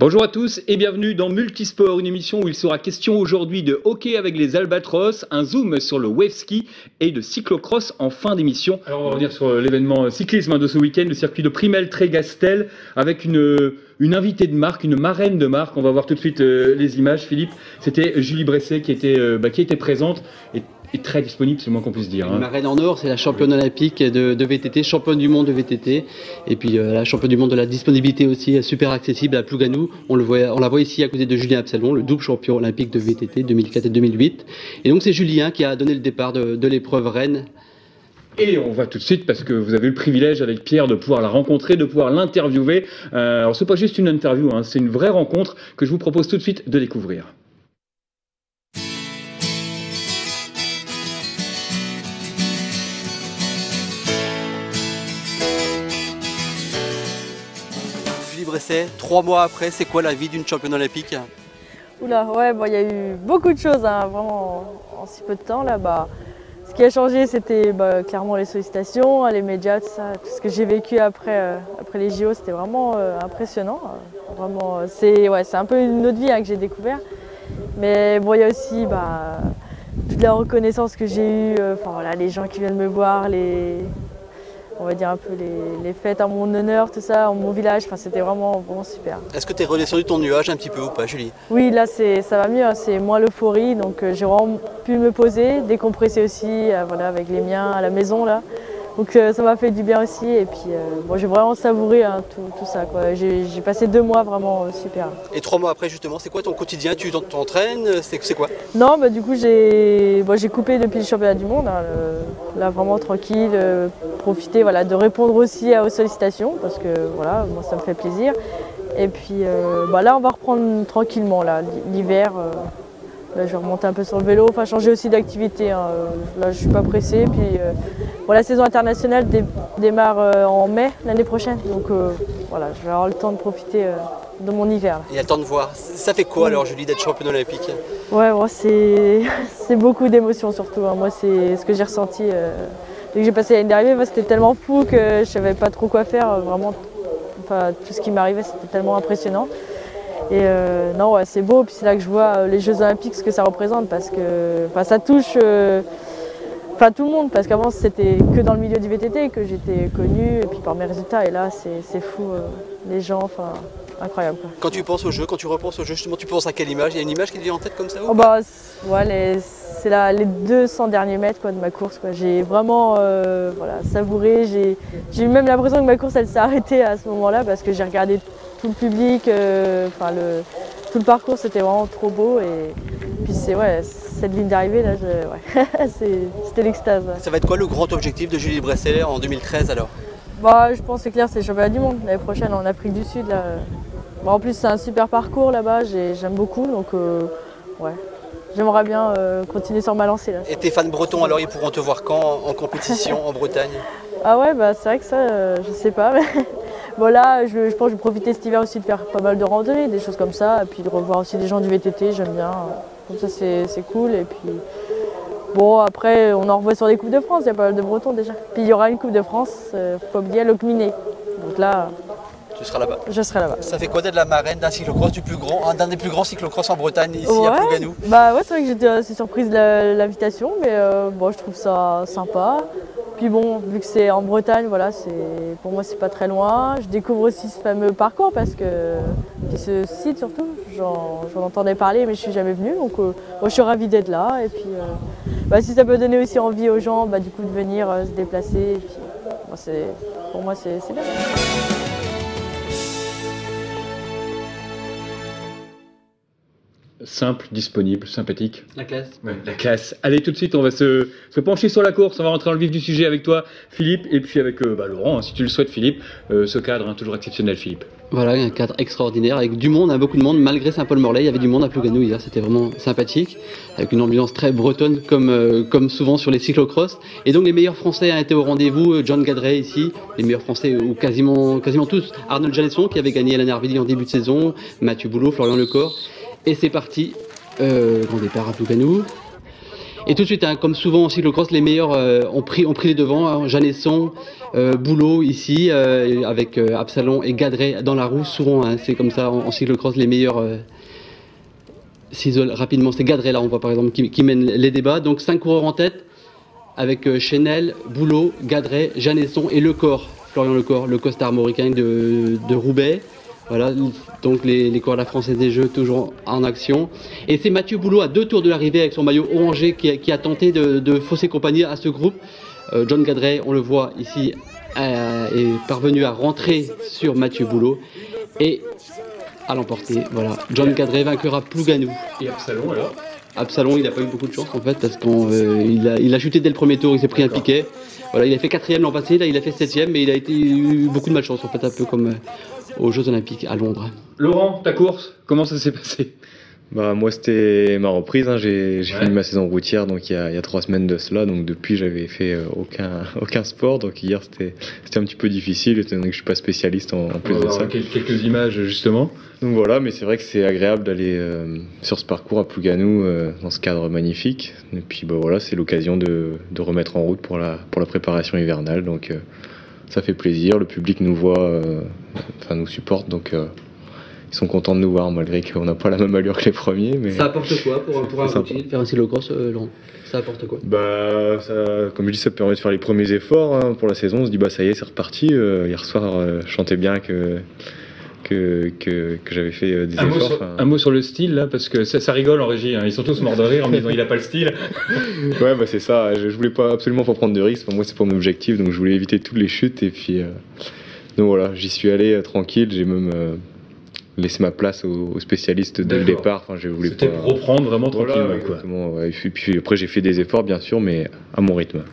Bonjour à tous et bienvenue dans Multisport, une émission où il sera question aujourd'hui de hockey avec les Albatros, un zoom sur le wave ski et de cyclocross en fin d'émission. Alors on va revenir sur l'événement cyclisme de ce week-end, le circuit de Primel-Trégastel, avec une invitée de marque, une marraine de marque. On va voir tout de suite les images. Philippe, c'était Julie Bresset qui était présente et très disponible, c'est le moins qu'on puisse dire. Une marraine en or, c'est la championne olympique de VTT, championne du monde de VTT, et puis la championne du monde de la disponibilité aussi, super accessible à Plouganou. On la voit ici à côté de Julien Absalon, le double champion olympique de VTT 2004 et 2008. Et donc c'est Julien qui a donné le départ de l'épreuve reine. Et on va tout de suite, parce que vous avez eu le privilège avec Pierre de pouvoir la rencontrer, de pouvoir l'interviewer. Alors c'est pas juste une interview, c'est une vraie rencontre que je vous propose tout de suite de découvrir. Bresset, 3 mois après, c'est quoi la vie d'une championne olympique? Oula, ouais, bon, y a eu beaucoup de choses, vraiment, en si peu de temps. Là, ce qui a changé, c'était clairement les sollicitations, les médias, tout ça, tout ce que j'ai vécu après les JO, c'était vraiment impressionnant. Vraiment, c'est un peu une autre vie que j'ai découvert. Mais bon, il y a aussi toute la reconnaissance que j'ai eue, les gens qui viennent me voir, on va dire un peu les fêtes à mon honneur, tout ça, en mon village, c'était vraiment super. Est-ce que tu es redescendu ton nuage un petit peu ou pas, Julie? Oui, là ça va mieux, c'est moins l'euphorie, donc j'ai vraiment pu me poser, décompresser aussi, avec les miens à la maison là. Donc ça m'a fait du bien aussi, et puis j'ai vraiment savouré tout ça, quoi. J'ai passé 2 mois vraiment super. Et 3 mois après justement, c'est quoi ton quotidien? Tu t'entraînes? C'est quoi? Non, du coup j'ai coupé depuis le championnat du monde, là vraiment tranquille, profiter de répondre aussi aux sollicitations, parce que moi ça me fait plaisir. Et puis là on va reprendre tranquillement l'hiver. Là, je vais remonter un peu sur le vélo, changer aussi d'activité. Là, je suis pas pressée. Puis, la saison internationale démarre en mai l'année prochaine. Donc, je vais avoir le temps de profiter de mon hiver. Là. Il y a le temps de voir. Ça fait quoi alors, Julie, d'être championne olympique? Ouais, c'est beaucoup d'émotions surtout. Moi, c'est ce que j'ai ressenti. Dès que j'ai passé l'année dernière, c'était tellement fou que je savais pas trop quoi faire. Vraiment, tout ce qui m'arrivait, c'était tellement impressionnant. Et c'est beau, puis c'est là que je vois les Jeux Olympiques, ce que ça représente, parce que ça touche tout le monde, parce qu'avant c'était que dans le milieu du VTT que j'étais connue, et puis par mes résultats, et là c'est fou, les gens, incroyable. Quoi. Quand tu penses aux Jeux, quand tu repenses aux Jeux, justement, tu penses à quelle image? Il y a une image qui te vient en tête comme ça ou c'est les 200 derniers mètres de ma course. J'ai vraiment savouré, j'ai eu même l'impression que ma course elle s'est arrêtée à ce moment-là, parce que j'ai regardé tout le public, tout le parcours, c'était vraiment trop beau. Et puis cette ligne d'arrivée, là, c'était l'extase. Ouais. Ça va être quoi le grand objectif de Julie Bresset en 2013 alors? Je pense c'est clair, c'est le championnat du monde l'année prochaine en Afrique du Sud. Là. En plus c'est un super parcours là-bas, j'aime beaucoup, donc j'aimerais bien continuer sur ma lancée. Là. Et tes fans bretons alors, ils pourront te voir quand en compétition en Bretagne? Ah ouais, c'est vrai que ça, je sais pas. Mais là, je pense que je vais profiter cet hiver aussi de faire pas mal de randonnées, des choses comme ça, et puis de revoir aussi des gens du VTT, j'aime bien. Comme ça, c'est cool. Et puis, après, on en revoit sur les Coupes de France, il y a pas mal de Bretons déjà. Puis il y aura une Coupe de France, faut pas oublier, à Locminé. Donc là, tu seras là-bas. Je serai là-bas. Ça fait quoi d'être la marraine d'un cyclocross d'un des plus grands cyclocross en Bretagne, ici à Plouganou? C'est vrai que j'étais assez surprise de l'invitation, mais je trouve ça sympa. Puis vu que c'est en Bretagne, pour moi c'est pas très loin. Je découvre aussi ce fameux parcours, parce que ce site surtout, j'en entendais parler, mais je suis jamais venue. Donc je suis ravie d'être là. Et puis si ça peut donner aussi envie aux gens du coup de venir se déplacer, et puis, pour moi c'est bien. Simple, disponible, sympathique. La classe. Ouais, la classe. Allez, tout de suite, on va se pencher sur la course. On va rentrer dans le vif du sujet avec toi, Philippe, et puis avec Laurent, si tu le souhaites, Philippe. Ce cadre, toujours exceptionnel, Philippe. Voilà, un cadre extraordinaire, avec du monde, beaucoup de monde, malgré Saint-Paul-Morlaix. Il y avait du monde à Plouganou hier, c'était vraiment sympathique, avec une ambiance très bretonne, comme souvent sur les cyclocross. Et donc les meilleurs Français ont été au rendez-vous. John Gadret ici, les meilleurs Français, ou quasiment tous. Arnold Jalesson, qui avait gagné à l'Anarvilly en début de saison, Mathieu Boulot, Florian Lecor. Et c'est parti, grand départ à Plouganou. Et tout de suite, hein, comme souvent en cyclocross, les meilleurs ont pris les devants. Hein, Janesson, Boulot ici, avec Absalon et Gadret dans la roue. Souvent, hein, c'est comme ça en cyclocross, les meilleurs s'isolent rapidement. C'est Gadret là, on voit par exemple, qui mène les débats. Donc 5 coureurs en tête, avec Chenel, Boulot, Gadret, Janesson et Lecor, Florian Lecor, le costard armoricain de Roubaix. Voilà, donc les coureurs de la Française des Jeux toujours en action. Et c'est Mathieu Boulot à 2 tours de l'arrivée avec son maillot orangé qui a tenté de fausser compagnie à ce groupe. John Gadret, on le voit ici, est parvenu à rentrer sur Mathieu Boulot et à l'emporter. Voilà, John Gadret vainqueur à Plouganou. Et Absalon alors? Absalon, il n'a pas eu beaucoup de chance en fait parce qu'il a chuté dès le premier tour, il s'est pris un piquet. Voilà, il a fait 4e l'an passé, là il a fait 7e, mais il a eu beaucoup de malchance en fait, un peu comme aux Jeux Olympiques à Londres. Laurent, ta course, comment ça s'est passé? Bah moi c'était ma reprise, hein. J'ai fini ma saison routière donc il y a 3 semaines de cela, donc depuis j'avais fait aucun sport, donc hier c'était un petit peu difficile étant donné que je suis pas spécialiste en plus de ça. Quelques images justement. Donc voilà, mais c'est vrai que c'est agréable d'aller sur ce parcours à Plouganou dans ce cadre magnifique, et puis bah voilà, c'est l'occasion de remettre en route pour la préparation hivernale, donc ça fait plaisir, le public nous voit, enfin nous supporte, donc ils sont contents de nous voir malgré qu'on n'a pas la même allure que les premiers. Mais ça apporte quoi pour un routier de faire un cyclocross, Laurent? Ça apporte quoi? Bah, comme je dis, ça permet de faire les premiers efforts hein, pour la saison. On se dit bah ça y est, c'est reparti. Hier soir, je chantais bien que j'avais fait des efforts. Un mot sur le style là, parce que ça rigole en régie. Hein. Ils sont tous morts de rire en me disant il a pas le style. Ouais, bah c'est ça. Je voulais absolument pas prendre de risques. Moi, c'est pas mon objectif, donc je voulais éviter toutes les chutes. Et puis, donc voilà, j'y suis allé tranquille. J'ai même laissé ma place aux spécialistes dès le départ. Enfin, je voulais C'était pour reprendre vraiment tranquillement. Voilà, exactement, ouais. Et puis après, j'ai fait des efforts, bien sûr, mais à mon rythme.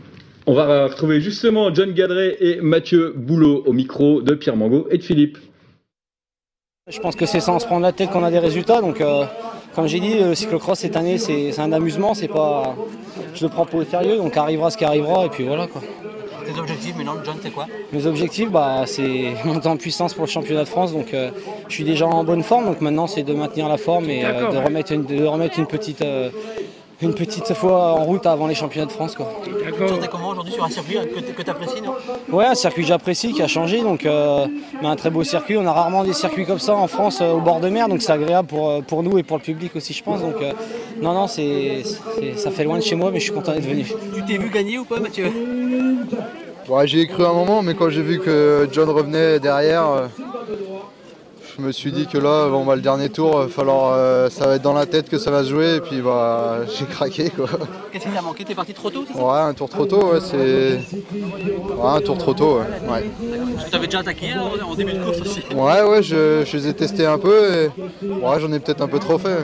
On va retrouver justement John Gadret et Mathieu Boulot au micro de Pierre Mangot et de Philippe. Je pense que c'est sans se prendre la tête qu'on a des résultats. Donc, comme j'ai dit, le cyclocross cette année, c'est un amusement. C'est pas, je le prends pas au sérieux. Donc, arrivera ce qui arrivera. Et puis voilà quoi. Tes objectifs maintenant, John, c'est quoi? Mes objectifs, bah, c'est monter en puissance pour le championnat de France. Donc, je suis déjà en bonne forme. Donc maintenant, c'est de maintenir la forme et de remettre une petite fois en route avant les championnats de France. Quoi. Tu sentais comment aujourd'hui sur un circuit que tu apprécies, non? Ouais, un circuit que j'apprécie, qui a changé, donc mais un très beau circuit. On a rarement des circuits comme ça en France au bord de mer, donc c'est agréable pour nous et pour le public aussi, je pense. Donc non, ça fait loin de chez moi, mais je suis content d'être venu. Tu t'es vu gagner ou pas, Mathieu? Ouais, j'y ai cru un moment, mais quand j'ai vu que John revenait derrière, je me suis dit que là, bon, bah, le dernier tour, ça va être dans la tête que ça va se jouer, et puis bah, j'ai craqué quoi. Qu'est-ce qui t'a manqué? T'es parti trop tôt, c'est ça? Ouais, un tour trop tôt, ouais, un tour trop tôt, ouais. Parce que t'avais déjà attaqué en début de course aussi. Ouais, je les ai testés un peu, et ouais, j'en ai peut-être un peu trop fait.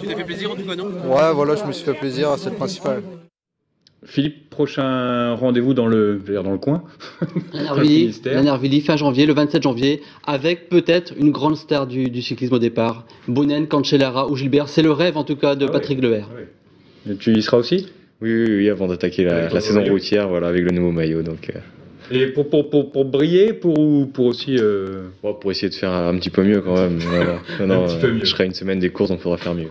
Tu t'es fait plaisir en tout cas, non? Ouais, voilà, je me suis fait plaisir, c'est le principal. Philippe, prochain rendez-vous dans le coin. Lannervilly, fin janvier, le 27 janvier, avec peut-être une grande star du cyclisme au départ. Bonnen, Cancellara ou Gilbert, c'est le rêve en tout cas de Patrick Lehert. Et tu y seras aussi? Oui, avant d'attaquer la saison routière, voilà, avec le nouveau maillot. Donc, Et pour briller, pour aussi... Pour essayer de faire un petit peu mieux quand même. Voilà. Non, petit peu mieux. Je serai une semaine des courses, donc il faudra faire mieux.